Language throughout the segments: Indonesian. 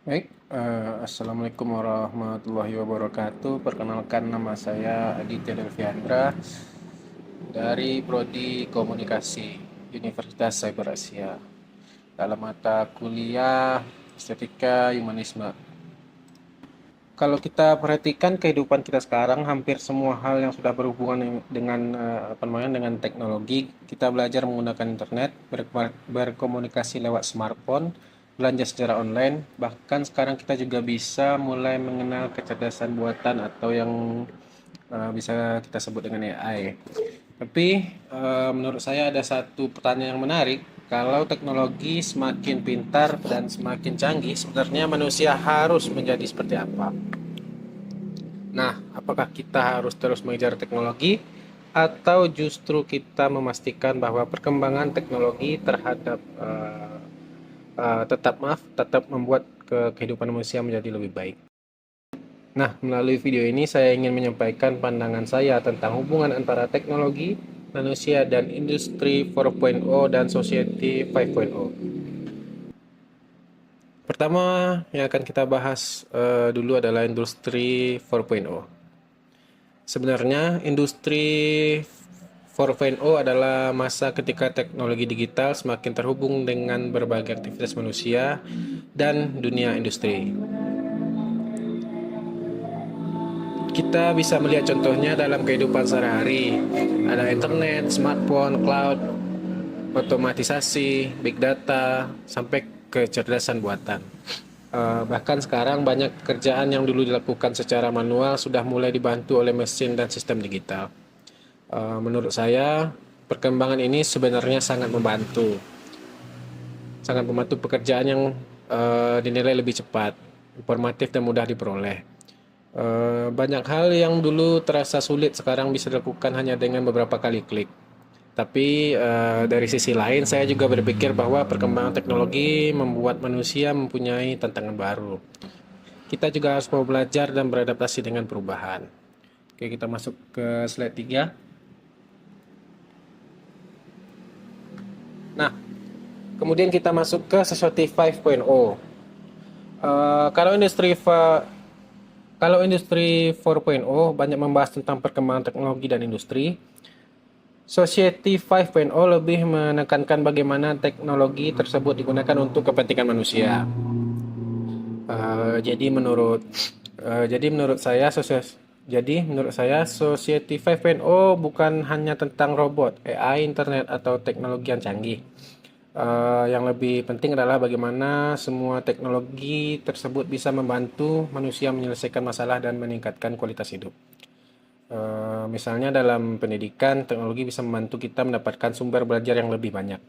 Baik, Assalamualaikum warahmatullahi wabarakatuh. Perkenalkan, nama saya Aditya Delviandra dari Prodi Komunikasi Universitas Cyber Asia dalam mata kuliah Estetika Humanisme. Kalau kita perhatikan kehidupan kita sekarang, hampir semua hal yang sudah berhubungan dengan dengan teknologi, kita belajar menggunakan internet, berkomunikasi lewat smartphone, belanja secara online, bahkan sekarang kita juga bisa mulai mengenal kecerdasan buatan atau yang bisa kita sebut dengan AI. Tapi menurut saya ada satu pertanyaan yang menarik. Kalau teknologi semakin pintar dan semakin canggih, sebenarnya manusia harus menjadi seperti apa? Nah, apakah kita harus terus mengejar teknologi atau justru kita memastikan bahwa perkembangan teknologi terhadap tetap membuat kehidupan manusia menjadi lebih baik? Nah, melalui video ini saya ingin menyampaikan pandangan saya tentang hubungan antara teknologi, manusia, dan industri 4.0 dan society 5.0. Pertama yang akan kita bahas dulu adalah industri 4.0. Sebenarnya industri 4.0 adalah masa ketika teknologi digital semakin terhubung dengan berbagai aktivitas manusia dan dunia industri. Kita bisa melihat contohnya dalam kehidupan sehari-hari. Ada internet, smartphone, cloud, otomatisasi, big data, sampai kecerdasan buatan. Bahkan sekarang banyak pekerjaan yang dulu dilakukan secara manual sudah mulai dibantu oleh mesin dan sistem digital. Menurut saya, perkembangan ini sebenarnya sangat membantu pekerjaan yang dinilai lebih cepat, informatif dan mudah diperoleh. Banyak hal yang dulu terasa sulit sekarang bisa dilakukan hanya dengan beberapa kali klik. Tapi dari sisi lain, saya juga berpikir bahwa perkembangan teknologi membuat manusia mempunyai tantangan baru. Kita juga harus mau belajar dan beradaptasi dengan perubahan. Oke, kita masuk ke slide 3. Nah, kemudian kita masuk ke Society 5.0. Eh, kalau industri fa- Kalau industri 4.0 banyak membahas tentang perkembangan teknologi dan industri. Society 5.0 lebih menekankan bagaimana teknologi tersebut digunakan untuk kepentingan manusia. Eh, jadi menurut jadi menurut saya Society 5.0 bukan hanya tentang robot, AI, internet atau teknologi yang canggih. Yang lebih penting adalah bagaimana semua teknologi tersebut bisa membantu manusia menyelesaikan masalah dan meningkatkan kualitas hidup. Misalnya dalam pendidikan, teknologi bisa membantu kita mendapatkan sumber belajar yang lebih banyak.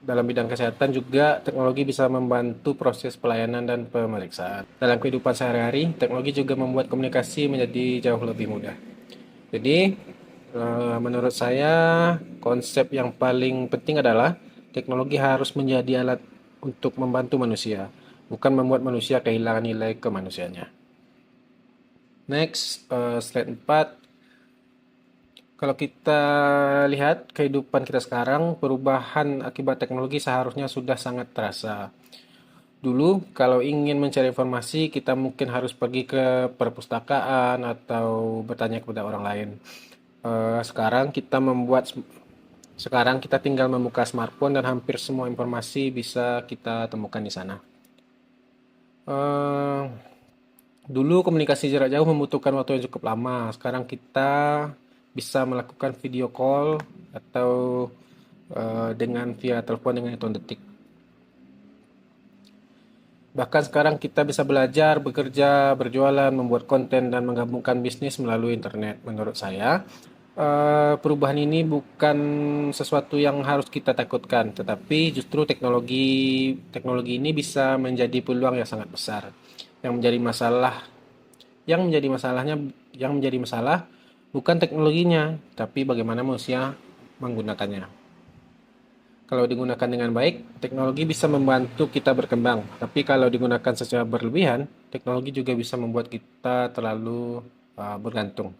Dalam bidang kesehatan juga, teknologi bisa membantu proses pelayanan dan pemeriksaan. Dalam kehidupan sehari-hari, teknologi juga membuat komunikasi menjadi jauh lebih mudah. Jadi, menurut saya, konsep yang paling penting adalah teknologi harus menjadi alat untuk membantu manusia, bukan membuat manusia kehilangan nilai kemanusiaannya. Next, slide 4. Kalau kita lihat kehidupan kita sekarang, perubahan akibat teknologi seharusnya sudah sangat terasa. Dulu, kalau ingin mencari informasi, kita mungkin harus pergi ke perpustakaan atau bertanya kepada orang lain. Eh, sekarang kita membuat Sekarang kita tinggal membuka smartphone dan hampir semua informasi bisa kita temukan di sana. Eh, Dulu komunikasi jarak jauh membutuhkan waktu yang cukup lama. Sekarang kita bisa melakukan video call atau dengan via telepon dengan hitungan detik. Bahkan sekarang kita bisa belajar, bekerja, berjualan, membuat konten, dan menggabungkan bisnis melalui internet. Menurut saya, perubahan ini bukan sesuatu yang harus kita takutkan, tetapi justru teknologi ini bisa menjadi peluang yang sangat besar. Yang menjadi masalah, yang menjadi masalahnya, yang menjadi masalah bukan teknologinya, tapi bagaimana manusia menggunakannya. Kalau digunakan dengan baik, teknologi bisa membantu kita berkembang. Tapi kalau digunakan secara berlebihan, teknologi juga bisa membuat kita terlalu bergantung.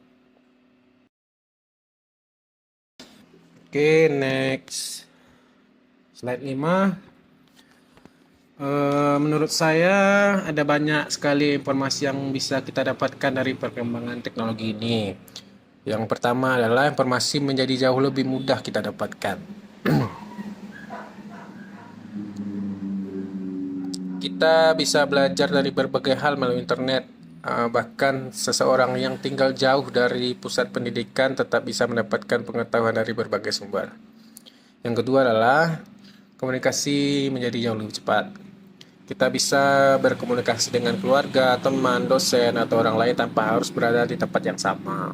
Oke, next. Slide 5. Menurut saya ada banyak sekali informasi yang bisa kita dapatkan dari perkembangan teknologi ini. Yang pertama adalah informasi menjadi jauh lebih mudah kita dapatkan. Kita bisa belajar dari berbagai hal melalui internet. Bahkan seseorang yang tinggal jauh dari pusat pendidikan tetap bisa mendapatkan pengetahuan dari berbagai sumber. Yang kedua adalah komunikasi menjadi jauh lebih cepat. Kita bisa berkomunikasi dengan keluarga, teman, dosen, atau orang lain tanpa harus berada di tempat yang sama.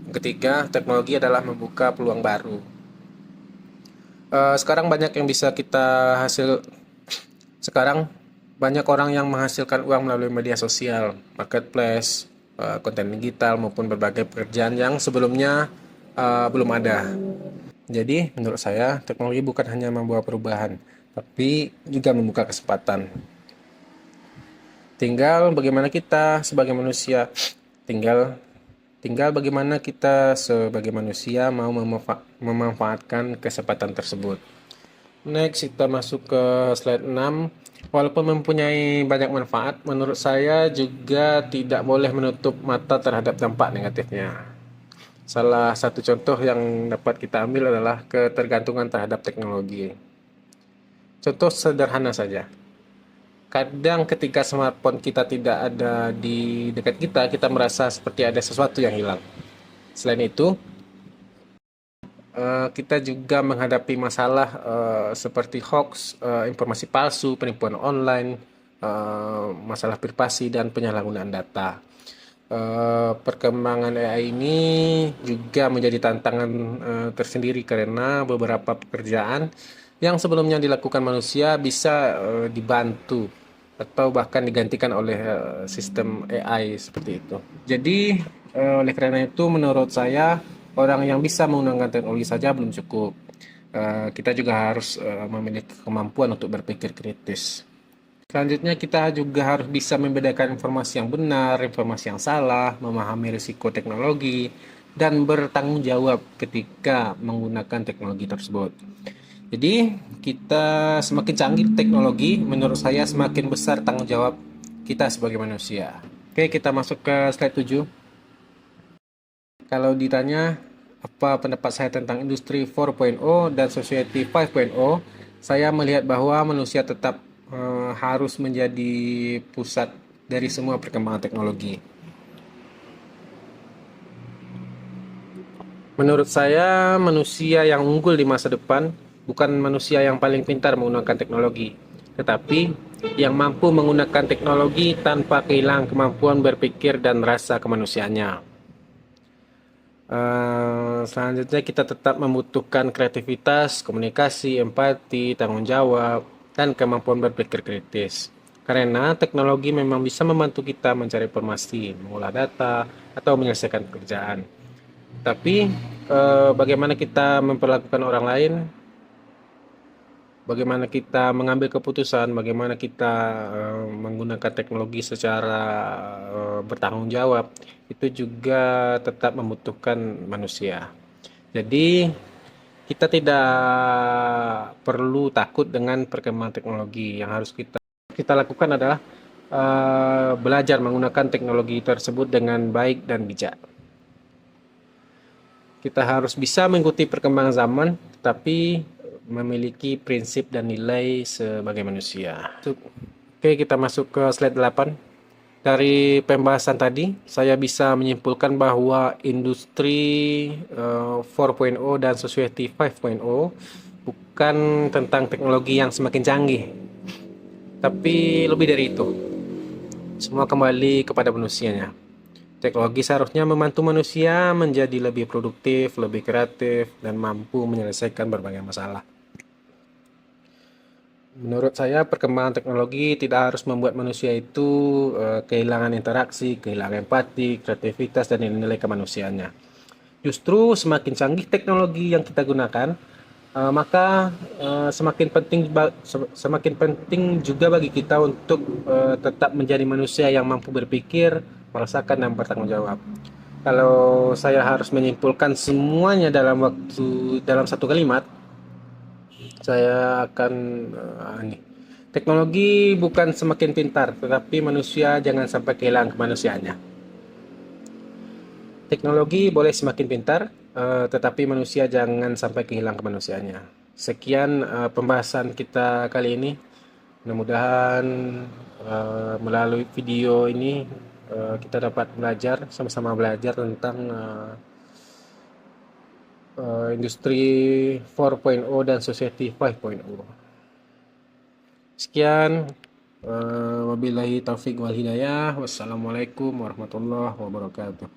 Yang ketiga, teknologi adalah membuka peluang baru. Sekarang banyak yang bisa kita hasil. Sekarang banyak orang yang menghasilkan uang melalui media sosial, marketplace, konten digital maupun berbagai pekerjaan yang sebelumnya belum ada. Jadi, menurut saya teknologi bukan hanya membawa perubahan, tapi juga membuka kesempatan. Tinggal bagaimana kita sebagai manusia, tinggal tinggal bagaimana kita sebagai manusia mau memanfaatkan kesempatan tersebut. Next, kita masuk ke slide 6. Walaupun mempunyai banyak manfaat, menurut saya juga tidak boleh menutup mata terhadap dampak negatifnya. Salah satu contoh yang dapat kita ambil adalah ketergantungan terhadap teknologi. Contoh sederhana saja. Kadang ketika smartphone kita tidak ada di dekat kita, kita merasa seperti ada sesuatu yang hilang. Selain itu, kita juga menghadapi masalah seperti hoax, informasi palsu, penipuan online, masalah privasi, dan penyalahgunaan data. Perkembangan AI ini juga menjadi tantangan tersendiri karena beberapa pekerjaan yang sebelumnya dilakukan manusia bisa dibantu atau bahkan digantikan oleh sistem AI seperti itu. Jadi oleh karena itu menurut saya orang yang bisa menggunakan teknologi saja belum cukup. Kita juga harus memiliki kemampuan untuk berpikir kritis. Selanjutnya kita juga harus bisa membedakan informasi yang benar, informasi yang salah, memahami risiko teknologi, dan bertanggung jawab ketika menggunakan teknologi tersebut. Jadi, kita semakin canggih teknologi, menurut saya semakin besar tanggung jawab kita sebagai manusia. Oke, kita masuk ke slide 7. Kalau ditanya apa pendapat saya tentang industri 4.0 dan society 5.0, saya melihat bahwa manusia tetap harus menjadi pusat dari semua perkembangan teknologi. Menurut saya, manusia yang unggul di masa depan bukan manusia yang paling pintar menggunakan teknologi, tetapi yang mampu menggunakan teknologi tanpa kehilangan kemampuan berpikir dan rasa kemanusiaannya. Selanjutnya kita tetap membutuhkan kreativitas, komunikasi, empati, tanggung jawab, dan kemampuan berpikir kritis. Karena teknologi memang bisa membantu kita mencari informasi, mengolah data, atau menyelesaikan pekerjaan. Tapi bagaimana kita memperlakukan orang lain, bagaimana kita mengambil keputusan, bagaimana kita menggunakan teknologi secara bertanggung jawab, itu juga tetap membutuhkan manusia. Jadi kita tidak perlu takut dengan perkembangan teknologi. Yang harus kita lakukan adalah belajar menggunakan teknologi tersebut dengan baik dan bijak. Kita harus bisa mengikuti perkembangan zaman, tetapi memiliki prinsip dan nilai sebagai manusia. Oke, kita masuk ke slide 8. Dari pembahasan tadi, saya bisa menyimpulkan bahwa industri 4.0 dan society 5.0 bukan tentang teknologi yang semakin canggih, tapi lebih dari itu. Semua kembali kepada manusianya. Teknologi seharusnya membantu manusia menjadi lebih produktif, lebih kreatif, dan mampu menyelesaikan berbagai masalah. Menurut saya, perkembangan teknologi tidak harus membuat manusia itu kehilangan interaksi, kehilangan empati, kreativitas, dan nilai kemanusiaannya. Justru semakin canggih teknologi yang kita gunakan, maka semakin penting juga bagi kita untuk tetap menjadi manusia yang mampu berpikir, merasakan, dan bertanggung jawab. Kalau saya harus menyimpulkan semuanya dalam satu kalimat, saya akan Teknologi bukan semakin pintar, tetapi manusia jangan sampai kehilangan kemanusiaannya. Teknologi boleh semakin pintar, tetapi manusia jangan sampai kehilangan kemanusiaannya. Sekian pembahasan kita kali ini. Mudah-mudahan melalui video ini kita dapat belajar, sama-sama belajar tentang industri 4.0 dan society 5.0. Sekian, wabillahi taufik wal hidayah. Wassalamualaikum warahmatullahi wabarakatuh.